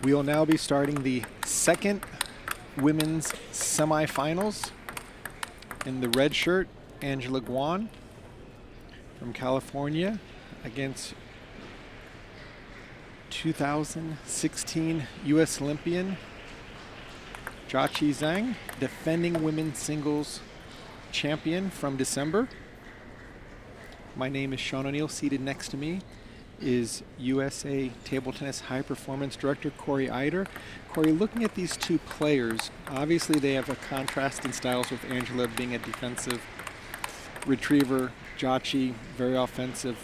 We will now be starting the second women's semifinals. In the red shirt, Angela Guan from California against 2016 U.S. Olympian Jiaqi Zheng, defending women's singles champion from December. My name is Sean O'Neill. Seated next to me is USA Table Tennis High Performance Director Corey Eider. Corey, looking at these two players, obviously they have a contrast in styles, with Angela being a defensive retriever, Jiaqi very offensive,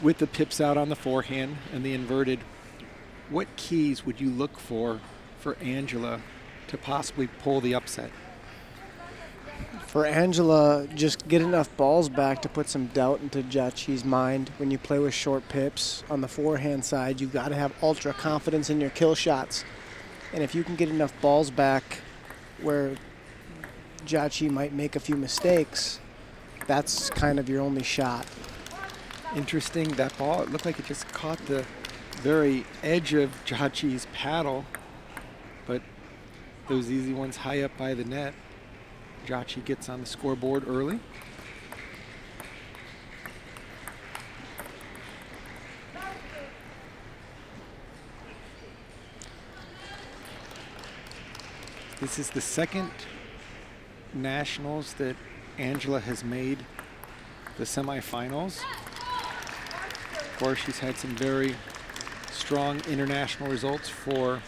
with the pips out on the forehand and the inverted. What keys would you look for Angela to possibly pull the upset? For Angela, just get enough balls back to put some doubt into Jiaqi's mind. When you play with short pips on the forehand side, you've got to have ultra confidence in your kill shots. And if you can get enough balls back where Jiaqi might make a few mistakes, that's kind of your only shot. Interesting, that ball, it looked like it just caught the very edge of Jiaqi's paddle, but those easy ones high up by the net. Jiaqi gets on the scoreboard early. This is the second nationals that Angela has made the semifinals. Of course, she's had some very strong international results for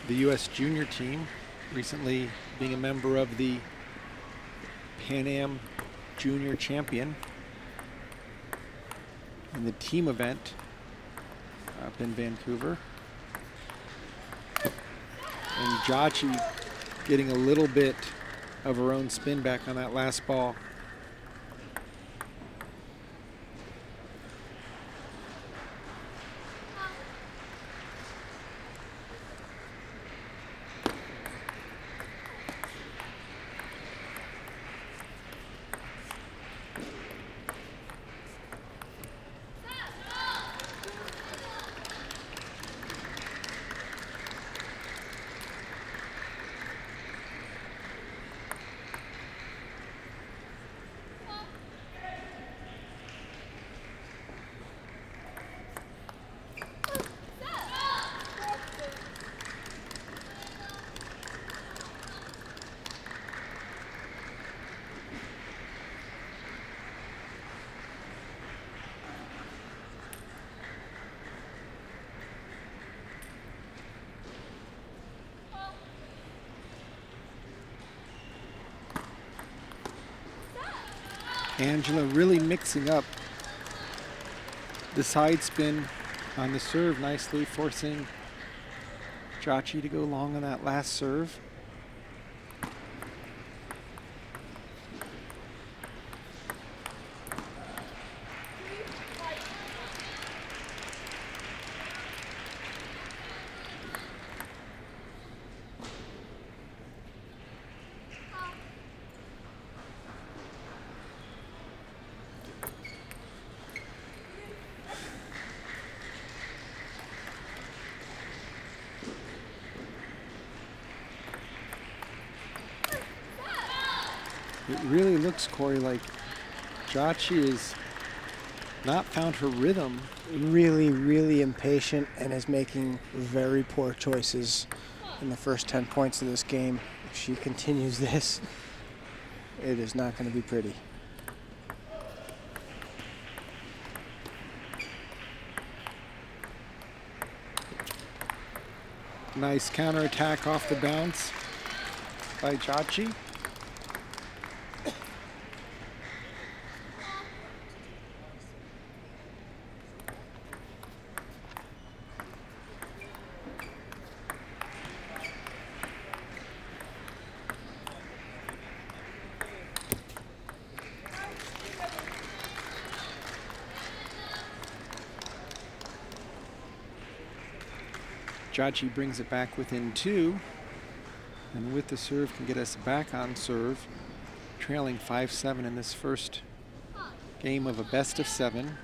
the U.S. junior team, recently being a member of the Pan Am Junior Champion in the team event up in Vancouver. And Jiaqi getting a little bit of her own spin back on that last ball. Angela really mixing up the side spin on the serve nicely, forcing Jiaqi to go long on that last serve. It really looks, Corey, like Jiaqi has not found her rhythm. Really, really impatient and is making very poor choices in the first 10 points of this game. If she continues this, it is not going to be pretty. Nice counterattack off the bounce by Jiaqi. Jiaqi brings it back within two, and with the serve can get us back on serve, trailing 5-7 in this first game of a best of 7.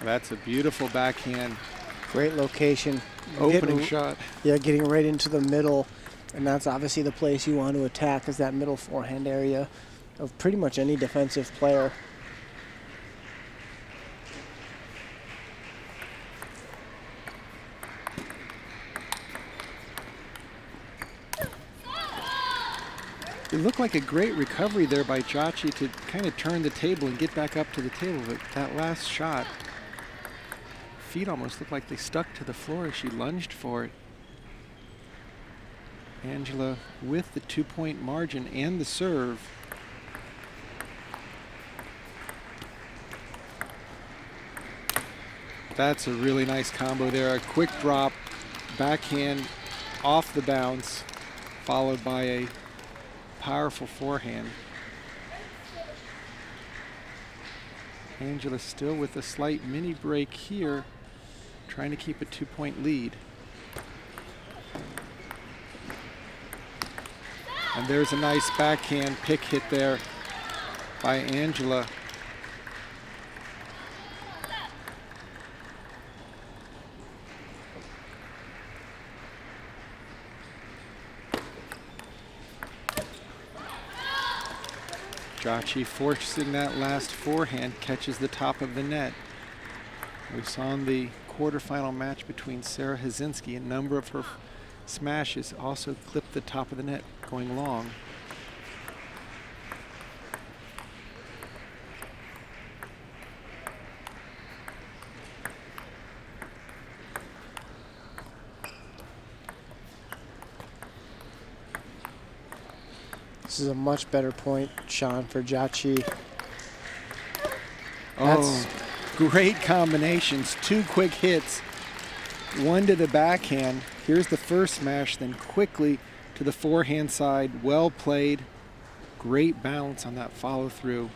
That's a beautiful backhand. Great location. Opening shot. Yeah, getting right into the middle. And that's obviously the place you want to attack, is that middle forehand area of pretty much any defensive player. It looked like a great recovery there by Jiaqi to kind of turn the table and get back up to the table. But that last shot, feet almost looked like they stuck to the floor as she lunged for it. Angela with the 2-point margin and the serve. That's a really nice combo there. A quick drop, backhand off the bounce, followed by a powerful forehand. Angela still with a slight mini break here, trying to keep a 2-point lead. And there's a nice backhand pick hit there by Angela. Jiaqi forcing that last forehand, catches the top of the net. We saw in the quarterfinal match between Sarah Hazinski, a number of her smashes also clipped the top of the net going long. This is a much better point, Sean, for Jiaqi. Oh, great combinations. 2 quick hits. One to the backhand. Here's the first smash, then quickly to the forehand side. Well played. Great balance on that follow through.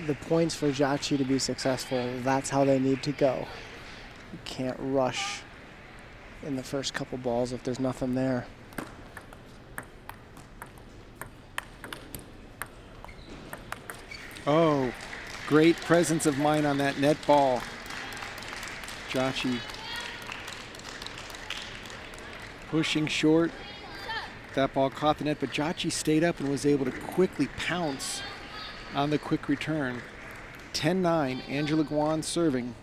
The points for Jiaqi to be successful, that's how they need to go. You can't rush in the first couple balls if there's nothing there. Oh, great presence of mind on that net ball. Jiaqi pushing short. That ball caught the net, but Jiaqi stayed up and was able to quickly pounce on the quick return. 10-9, Angela Guan serving.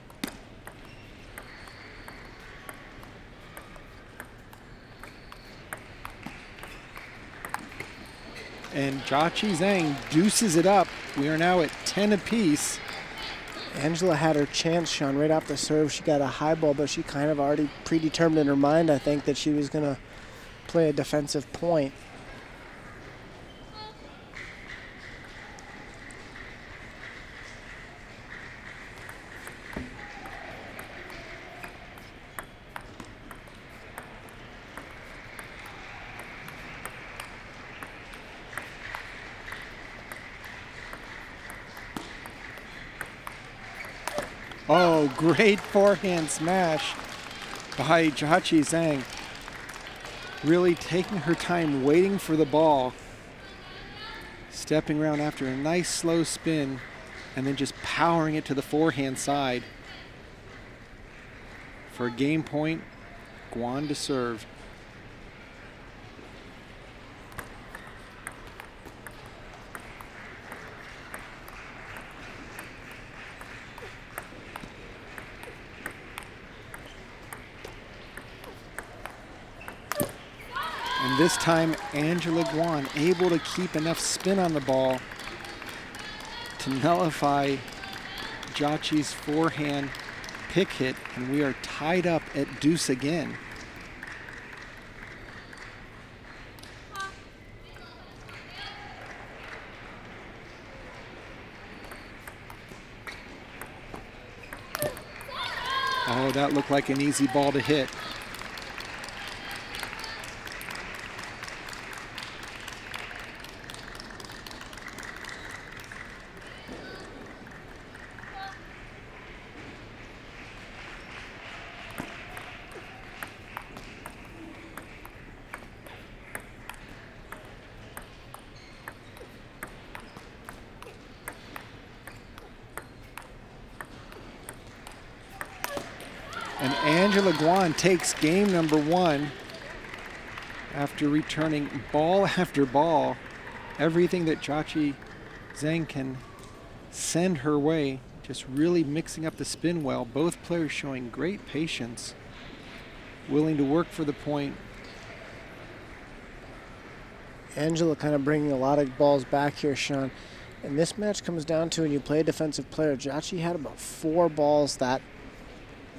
And Jiaqi Zheng deuces it up. We are now at 10 apiece. Angela had her chance, Sean, right off the serve. She got a high ball, but she kind of already predetermined in her mind, I think, that she was going to play a defensive point. Oh, great forehand smash by Jiaqi Zheng. Really taking her time, waiting for the ball. Stepping around after a nice slow spin and then just powering it to the forehand side. For a game point, Guan to serve. And this time, Angela Guan able to keep enough spin on the ball to nullify Jiaqi's forehand pick hit, and we are tied up at deuce again. Oh, that looked like an easy ball to hit. And Angela Guan takes game number 1 after returning ball after ball. Everything that Jiaqi Zheng can send her way, just really mixing up the spin well. Both players showing great patience, willing to work for the point. Angela kind of bringing a lot of balls back here, Sean. And this match comes down to when you play a defensive player, Jiaqi had about 4 balls that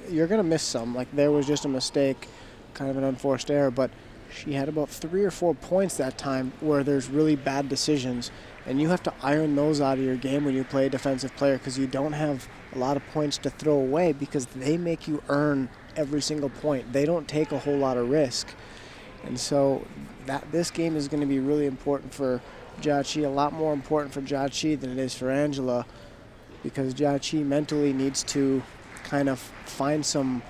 you're going to miss some. Like there was just a mistake, kind of an unforced error, but she had about 3 or 4 points that time where there's really bad decisions. And you have to iron those out of your game when you play a defensive player because you don't have a lot of points to throw away because they make you earn every single point. They don't take a whole lot of risk. And so this game is going to be really important for Jiaqi, a lot more important for Jiaqi than it is for Angela, because Jiaqi mentally needs to kind of find some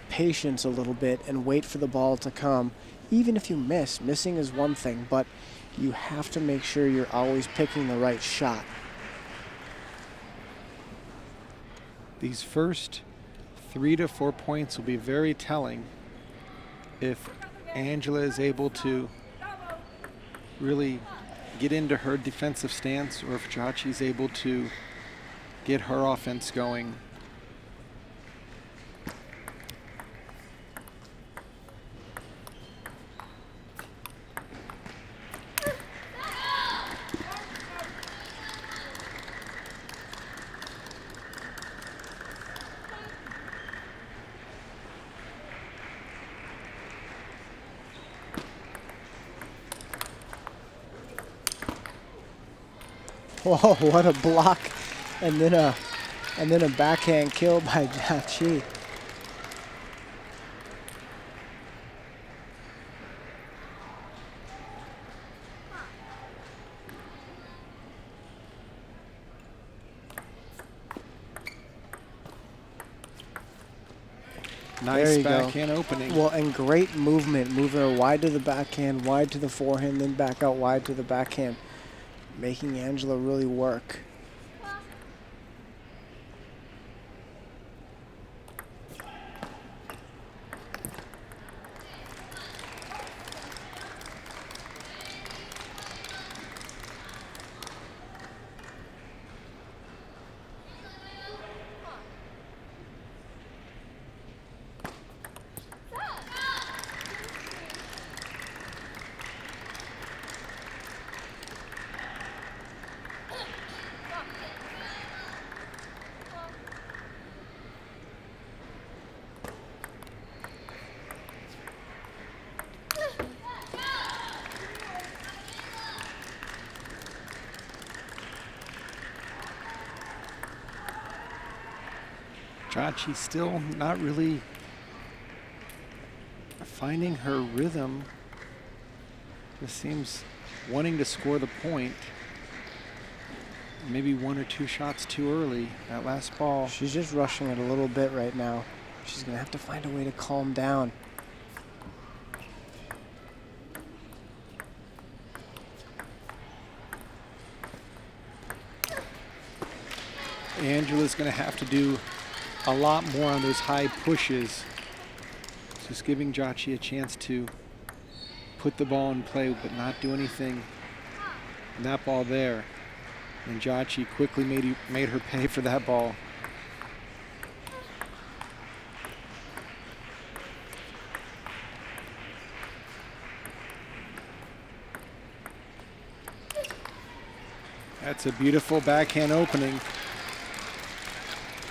patience a little bit and wait for the ball to come. Even if you miss, missing is one thing, but you have to make sure you're always picking the right shot. These first 3 to 4 points will be very telling if Angela is able to really get into her defensive stance, or if Jiaqi is able to get her offense going. Whoa, what a block. And then a backhand kill by Jiaqi. Nice backhand opening. Well, and great movement. Moving her wide to the backhand, wide to the forehand, then back out wide to the backhand. Making Angela really work. Jiaqi still not really finding her rhythm. Just seems wanting to score the point. Maybe 1 or 2 shots too early, that last ball. She's just rushing it a little bit right now. She's going to have to find a way to calm down. Angela's going to have to do a lot more on those high pushes. Just giving Jiaqi a chance to put the ball in play but not do anything. And that ball there. And Jiaqi quickly made her pay for that ball. That's a beautiful backhand opening.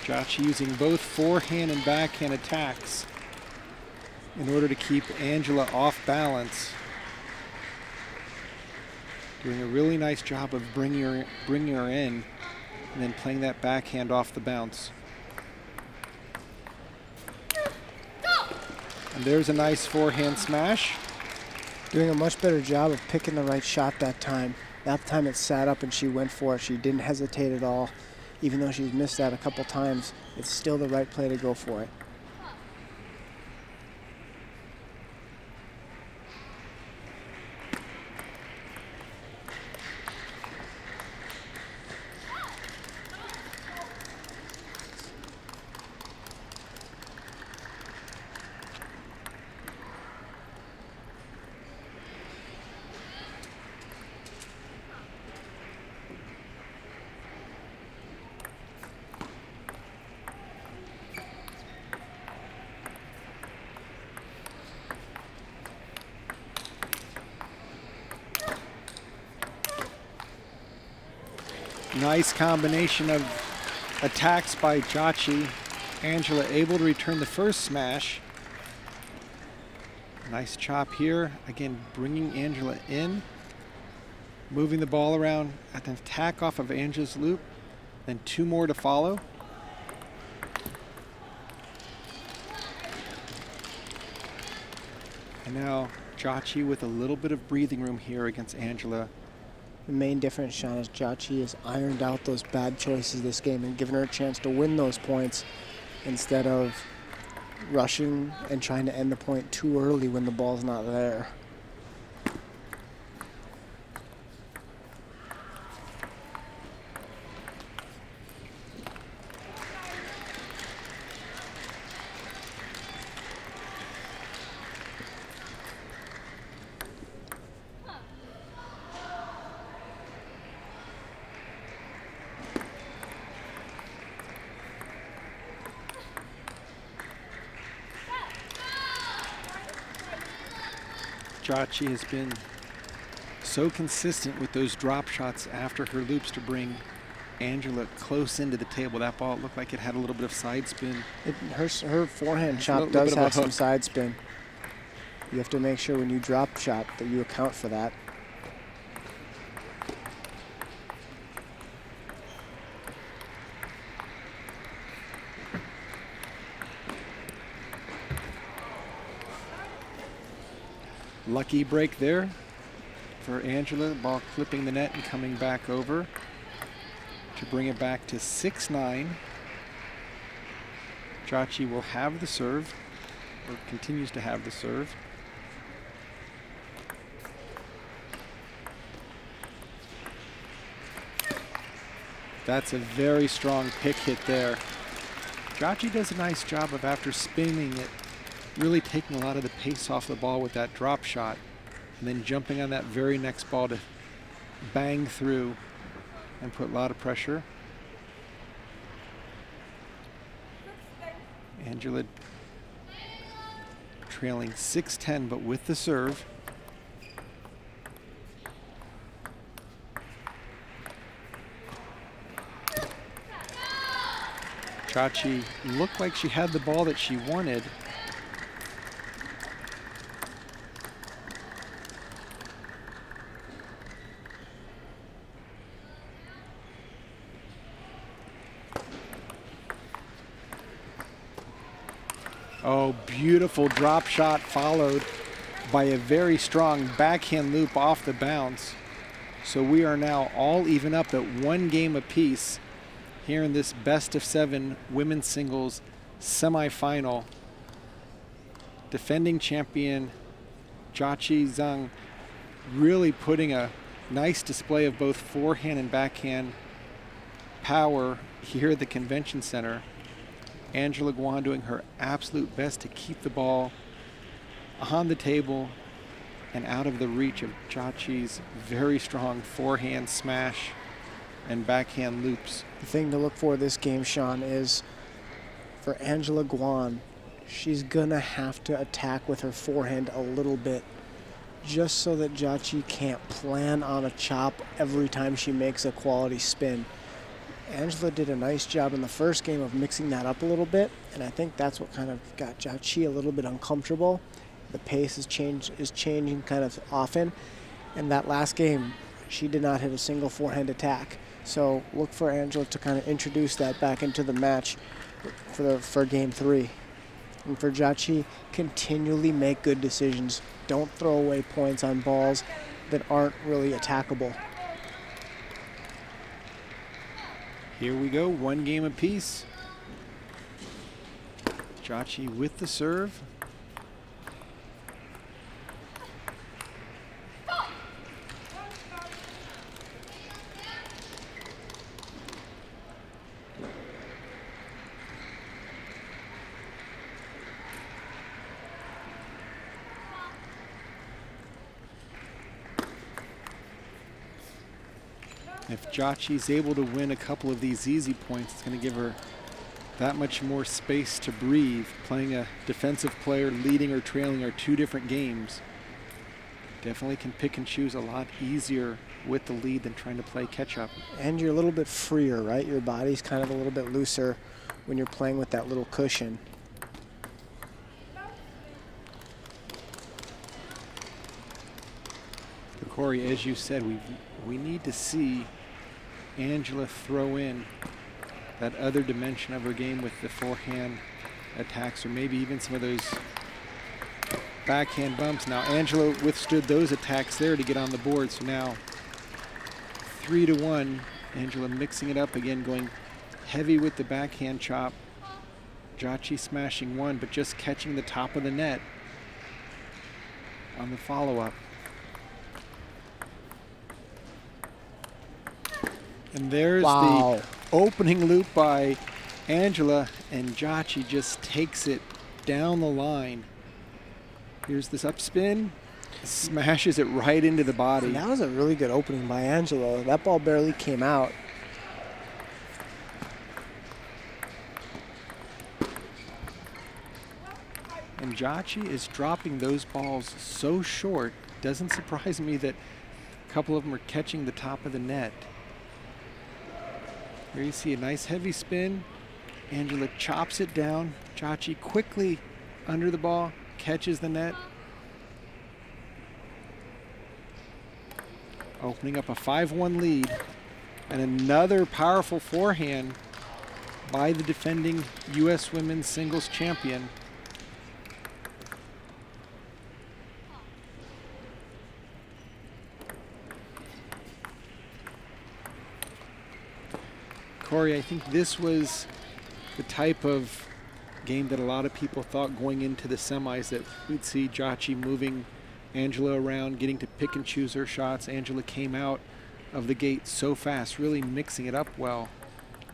Jiaqi using both forehand and backhand attacks in order to keep Angela off balance. Doing a really nice job of bringing her in and then playing that backhand off the bounce. And there's a nice forehand smash. Doing a much better job of picking the right shot that time. That time it sat up and she went for it. She didn't hesitate at all. Even though she's missed that a couple times, it's still the right play to go for it. Nice combination of attacks by Jiaqi. Angela able to return the first smash. Nice chop here. Again, bringing Angela in. Moving the ball around at an attack off of Angela's loop. Then 2 more to follow. And now Jiaqi with a little bit of breathing room here against Angela. The main difference, Sean, is Jiaqi has ironed out those bad choices this game and given her a chance to win those points instead of rushing and trying to end the point too early when the ball's not there. Jiaqi has been so consistent with those drop shots after her loops to bring Angela close into the table. That ball looked like it had a little bit of side spin. Her forehand chop does have some side spin. You have to make sure when you drop shot that you account for that. Lucky break there for Angela. The ball clipping the net and coming back over to bring it back to 6-9. Jiaqi will have the serve, or continues to have the serve. That's a very strong pick hit there. Jiaqi does a nice job of, after spinning it, really taking a lot of the pace off the ball with that drop shot and then jumping on that very next ball to bang through and put a lot of pressure. Angela trailing 6-10, but with the serve. Jiaqi looked like she had the ball that she wanted. Oh, beautiful drop shot followed by a very strong backhand loop off the bounce. So we are now all even up at 1 game apiece here in this best of 7 women's singles semifinal. Defending champion Jiaqi Zheng really putting a nice display of both forehand and backhand power here at the convention center. Angela Guan doing her absolute best to keep the ball on the table and out of the reach of Jiaqi's very strong forehand smash and backhand loops. The thing to look for this game, Sean, is for Angela Guan, she's gonna have to attack with her forehand a little bit just so that Jiaqi can't plan on a chop every time she makes a quality spin. Angela did a nice job in the first game of mixing that up a little bit, and I think that's what kind of got Jiaqi a little bit uncomfortable. The pace is changing kind of often, and that last game, she did not hit a single forehand attack. So look for Angela to kind of introduce that back into the match for game 3. And for Jiaqi, continually make good decisions. Don't throw away points on balls that aren't really attackable. Here we go, 1 game apiece. Jiaqi with the serve. If Jiaqi's able to win a couple of these easy points, it's going to give her that much more space to breathe. Playing a defensive player, leading or trailing, are 2 different games. Definitely can pick and choose a lot easier with the lead than trying to play catch up. And you're a little bit freer, right? Your body's kind of a little bit looser when you're playing with that little cushion. But Corey, as you said, we need to see Angela throw in that other dimension of her game with the forehand attacks, or maybe even some of those backhand bumps. Now Angela withstood those attacks there to get on the board, so now 3-1. Angela mixing it up again, going heavy with the backhand chop. Jiaqi smashing one, but just catching the top of the net on the follow-up. And there's the opening loop by Angela, and Jiaqi just takes it down the line. Here's this upspin, smashes it right into the body. And that was a really good opening by Angela. That ball barely came out. And Jiaqi is dropping those balls so short. Doesn't surprise me that a couple of them are catching the top of the net. Here you see a nice heavy spin. Angela chops it down. Jiaqi quickly under the ball, catches the net. Opening up a 5-1 lead. And another powerful forehand by the defending U.S. women's singles champion. Corey, I think this was the type of game that a lot of people thought going into the semis that we'd see Jiaqi moving Angela around, getting to pick and choose her shots. Angela came out of the gate so fast, really mixing it up well.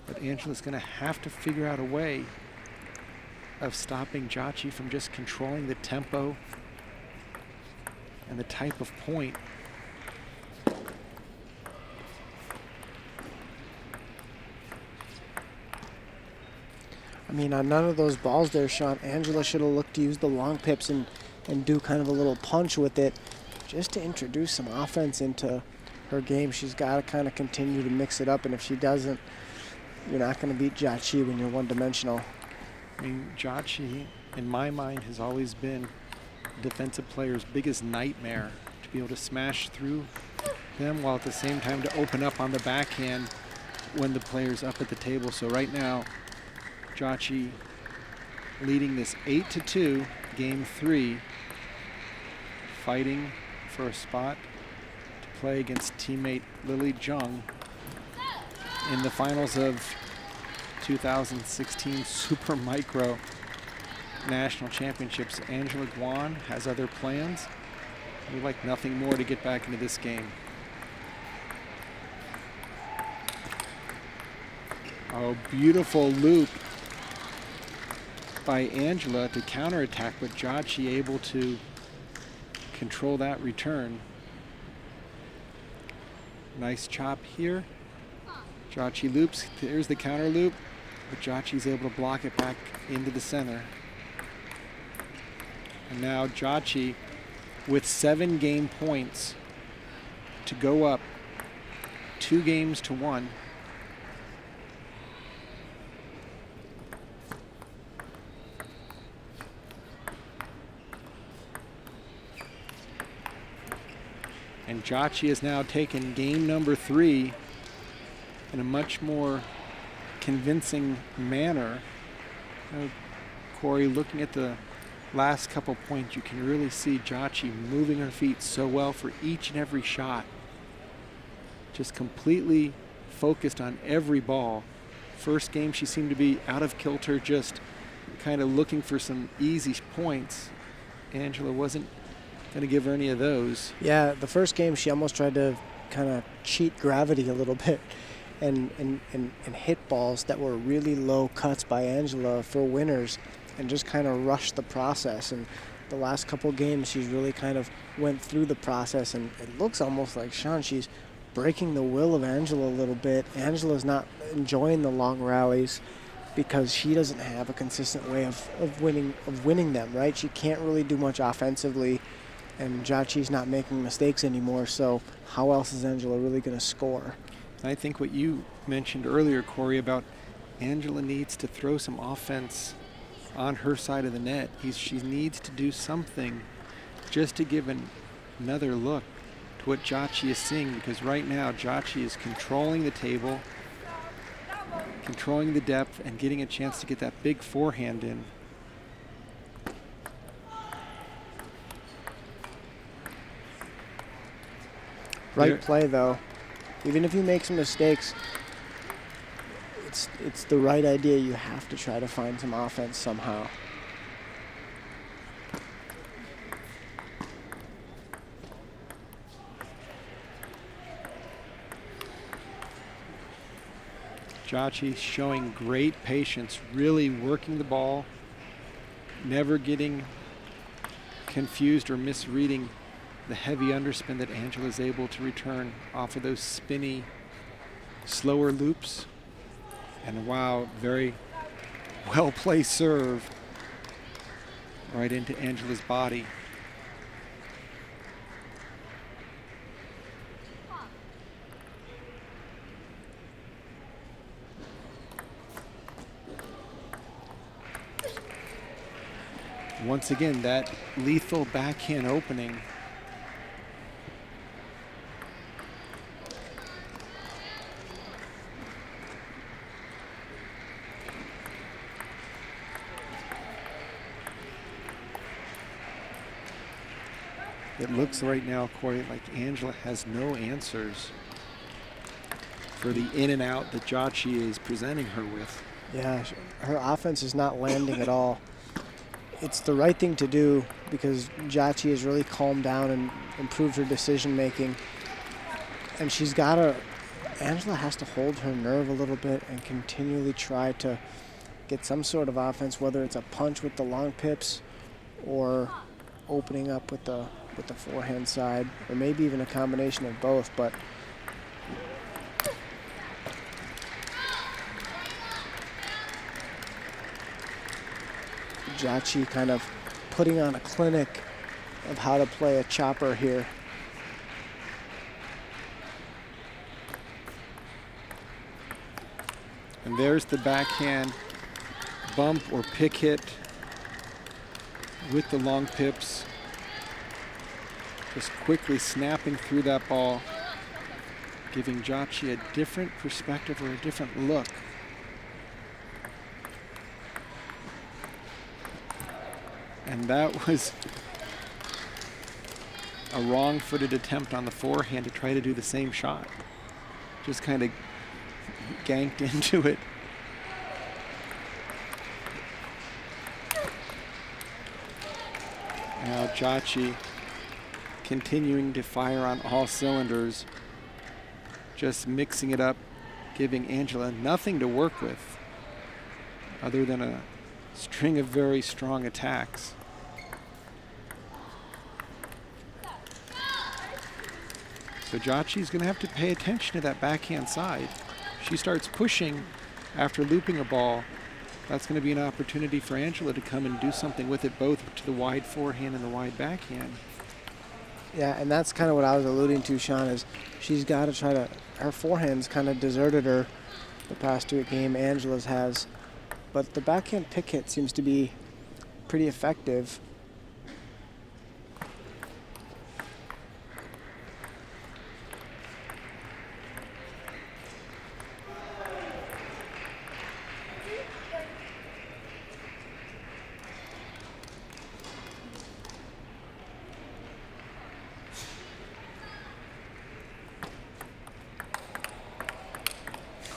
But Angela's going to have to figure out a way of stopping Jiaqi from just controlling the tempo and the type of point. I mean, on none of those balls there, Sean, Angela should have looked to use the long pips and do kind of a little punch with it just to introduce some offense into her game. She's got to kind of continue to mix it up, and if she doesn't, you're not going to beat Jiaqi when you're one-dimensional. I mean, Jiaqi, in my mind, has always been a defensive player's biggest nightmare, to be able to smash through them while at the same time to open up on the backhand when the player's up at the table. So right now, Jiaqi leading this 8-2, game 3, fighting for a spot to play against teammate Lily Zheng in the finals of 2016 Supermicro National Championships. Angela Guan has other plans. We'd like nothing more to get back into this game. Oh, beautiful loop by Angela to counterattack, but Jiaqi able to control that return. Nice chop here. Jiaqi loops. There's the counter loop, but Jiaqi's able to block it back into the center. And now Jiaqi with 7 game points to go up 2-1. And Jiaqi has now taken game number 3 in a much more convincing manner. Corey, looking at the last couple points, you can really see Jiaqi moving her feet so well for each and every shot. Just completely focused on every ball. First game, she seemed to be out of kilter, just kind of looking for some easy points. Angela wasn't going to give her any of those. Yeah, the first game she almost tried to kind of cheat gravity a little bit and hit balls that were really low cuts by Angela for winners and just kind of rushed the process. And the last couple games she's really kind of went through the process, and it looks almost like, Sean, she's breaking the will of Angela a little bit. Angela's not enjoying the long rallies because she doesn't have a consistent way of winning them, right? She can't really do much offensively. And Jiaqi's not making mistakes anymore, so how else is Angela really going to score? I think what you mentioned earlier, Corey, about Angela needs to throw some offense on her side of the net. She needs to do something just to give another look to what Jiaqi is seeing, because right now Jiaqi is controlling the table, controlling the depth, and getting a chance to get that big forehand in. Right play, though. Even if you make some mistakes, it's the right idea. You have to try to find some offense somehow. Jiaqi showing great patience, really working the ball, never getting confused or misreading the heavy underspin that Angela is able to return off of those spinny, slower loops. And wow, very well-placed serve right into Angela's body. Once again, that lethal backhand opening. It looks right now, Corey, like Angela has no answers for the in and out that Jiaqi is presenting her with. Yeah, her offense is not landing at all. It's the right thing to do because Jiaqi has really calmed down and improved her decision making. And Angela has to hold her nerve a little bit and continually try to get some sort of offense, whether it's a punch with the long pips or opening up with the forehand side, or maybe even a combination of both. But Jiaqi kind of putting on a clinic of how to play a chopper here. And there's the backhand bump or pick hit with the long pips. Just quickly snapping through that ball, giving Jiaqi a different perspective or a different look. And that was a wrong-footed attempt on the forehand to try to do the same shot. Just kind of ganked into it. Now Jiaqi continuing to fire on all cylinders, just mixing it up, giving Angela nothing to work with other than a string of very strong attacks. So Jiaqi's going to have to pay attention to that backhand side. She starts pushing after looping a ball. That's going to be an opportunity for Angela to come and do something with it, both to the wide forehand and the wide backhand. Yeah, and that's kind of what I was alluding to, Sean, is she's got to try to, her forehand's kind of deserted her the past two game Angela's has. But the backhand pick hit seems to be pretty effective.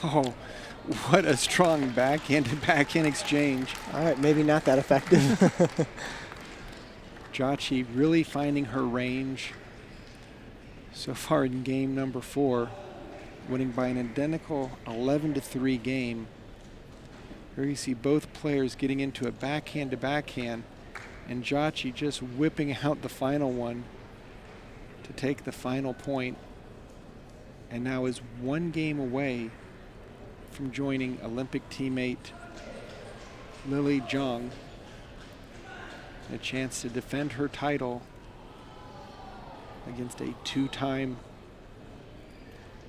Oh, what a strong backhand-to-backhand exchange. All right, maybe not that effective. Jiaqi really finding her range so far in game number 4, winning by an identical 11-3 game. Here you see both players getting into a backhand-to-backhand, and Jiaqi just whipping out the final one to take the final point, and now is 1 game away from joining Olympic teammate Lily Zheng. A chance to defend her title against a 2-time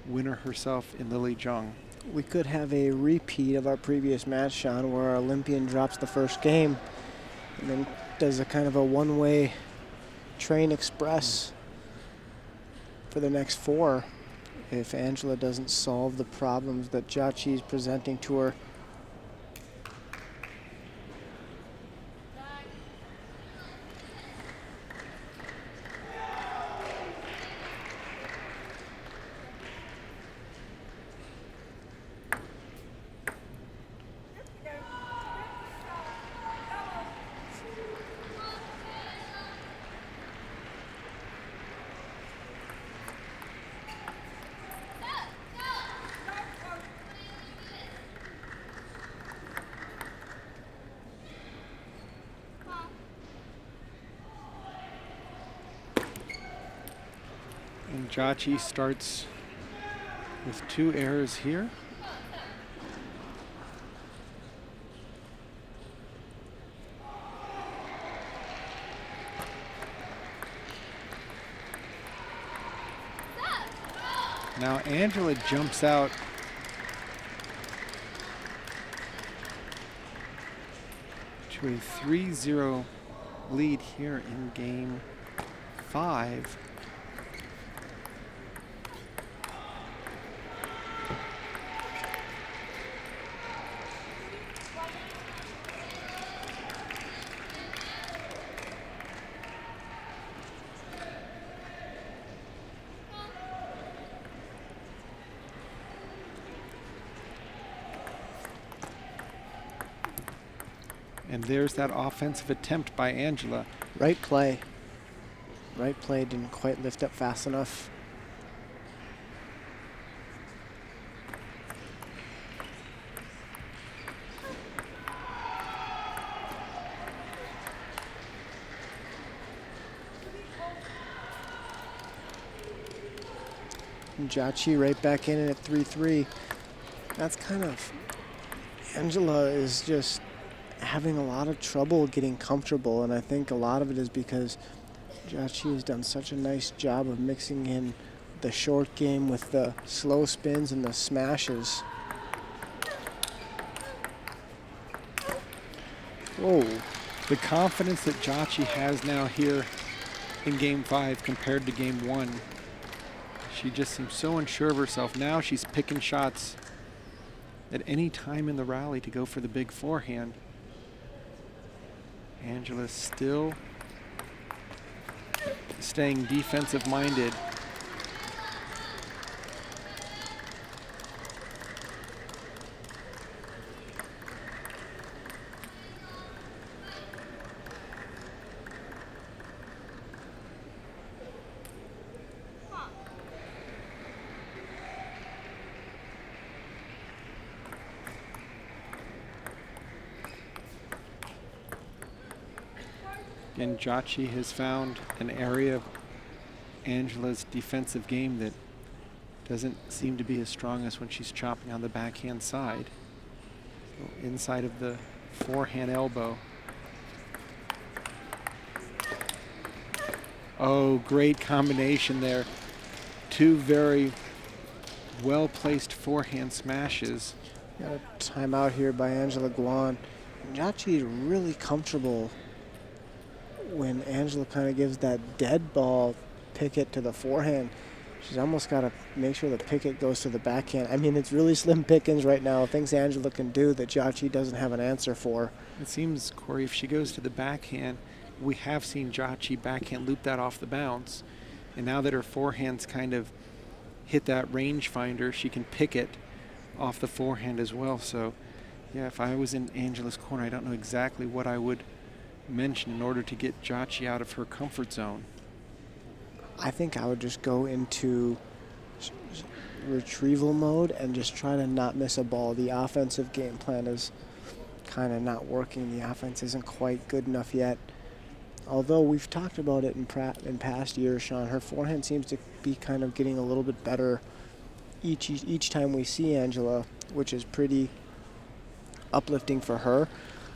winner herself in Lily Zheng. We could have a repeat of our previous match, Sean, where our Olympian drops the first game and then does a kind of a one-way train express for the next 4 if Angela doesn't solve the problems that Jiaqi is presenting to her. And Jiaqi starts with 2 errors here. Now Angela jumps out to a 3-0 lead here in game 5. And there's that offensive attempt by Angela. Right play. Right play, didn't quite lift up fast enough. And Jiaqi right back in at 3-3. That's kind of, Angela is just having a lot of trouble getting comfortable, and I think a lot of it is because Jiaqi has done such a nice job of mixing in the short game with the slow spins and the smashes. Whoa. The confidence that Jiaqi has now here in game 5 compared to game 1. She just seems so unsure of herself. Now she's picking shots at any time in the rally to go for the big forehand. Angela's still staying defensive minded. And Jiaqi has found an area of Angela's defensive game that doesn't seem to be as strong as when she's chopping on the backhand side. So inside of the forehand elbow. Oh, great combination there. 2 very well-placed forehand smashes. Got a timeout here by Angela Guan. Jiaqi is really comfortable when Angela kind of gives that dead ball picket to the forehand. She's almost got to make sure the picket goes to the backhand. I mean, it's really slim pickings right now, things Angela can do that Jiaqi doesn't have an answer for. It seems, Corey, if she goes to the backhand, we have seen Jiaqi backhand loop that off the bounce. And now that her forehand's kind of hit that rangefinder, she can pick it off the forehand as well. So, yeah, if I was in Angela's corner, I don't know exactly what I would mention in order to get Jiaqi out of her comfort zone. I think I would just go into retrieval mode and just try to not miss a ball. The offensive game plan is kind of not working. The offense isn't quite good enough yet. Although we've talked about it in past years, Sean, her forehand seems to be kind of getting a little bit better each time we see Angela, which is pretty uplifting for her.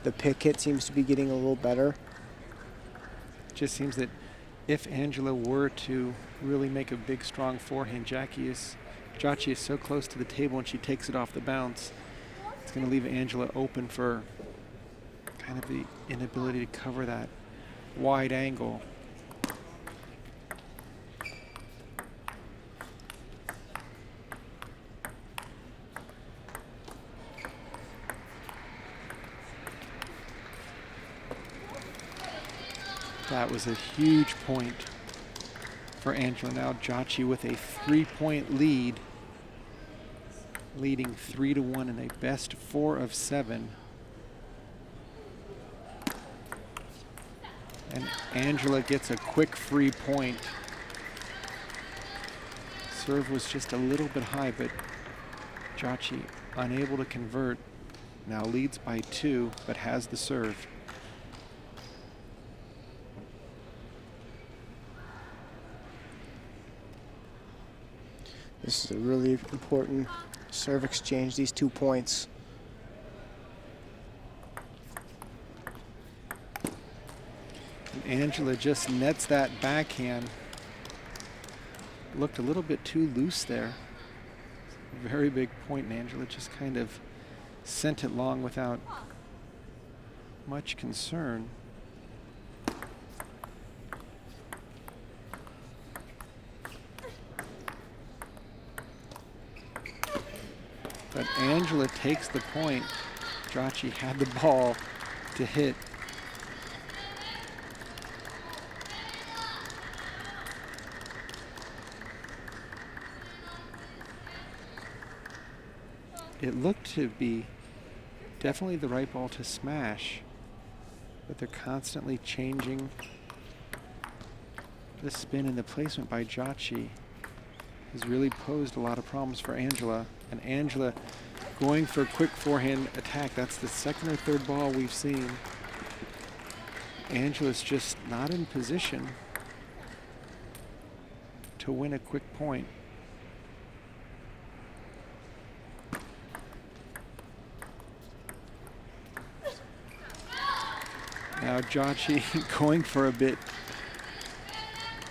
The pick hit seems to be getting a little better. It just seems that if Angela were to really make a big, strong forehand, Jiaqi is so close to the table and she takes it off the bounce. It's going to leave Angela open for kind of the inability to cover that wide angle. That was a huge point for Angela. Now Jiaqi with a 3-point lead, leading 3-1 in a best 4 of 7. And Angela gets a quick free point. Serve was just a little bit high, but Jiaqi unable to convert. Now leads by 2, but has the serve. This is a really important serve exchange, these 2 points. And Angela just nets that backhand. Looked a little bit too loose there. Very big point, and Angela just kind of sent it long without much concern. But Angela takes the point. Jiaqi had the ball to hit. It looked to be definitely the right ball to smash, but they're constantly changing the spin, and the placement by Jiaqi has really posed a lot of problems for Angela. And Angela going for a quick forehand attack. That's the second or third ball we've seen. Angela's just not in position to win a quick point. Now Jiaqi going for a bit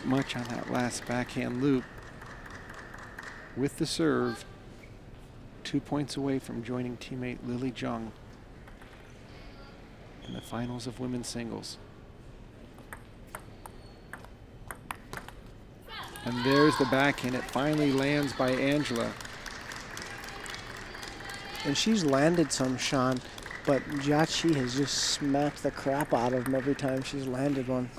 much on that last backhand loop with the serve. 2 points away from joining teammate Lily Zheng in the finals of women's singles. And there's the backhand. It finally lands by Angela. And she's landed some, Sean, but Jiaqi has just smacked the crap out of him every time she's landed one.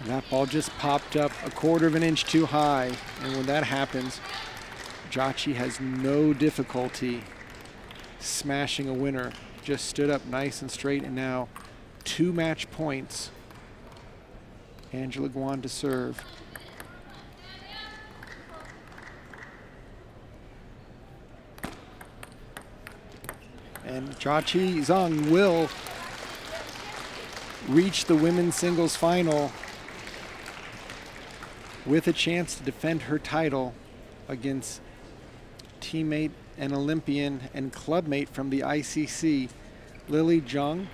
That ball just popped up a 1/4 of an inch too high. And when that happens, Jiaqi has no difficulty smashing a winner. Just stood up nice and straight, and now 2 match points. Angela Guan to serve. And Jiaqi Zheng will reach the women's singles final with a chance to defend her title against teammate and Olympian and clubmate from the ICC, Lily Zheng.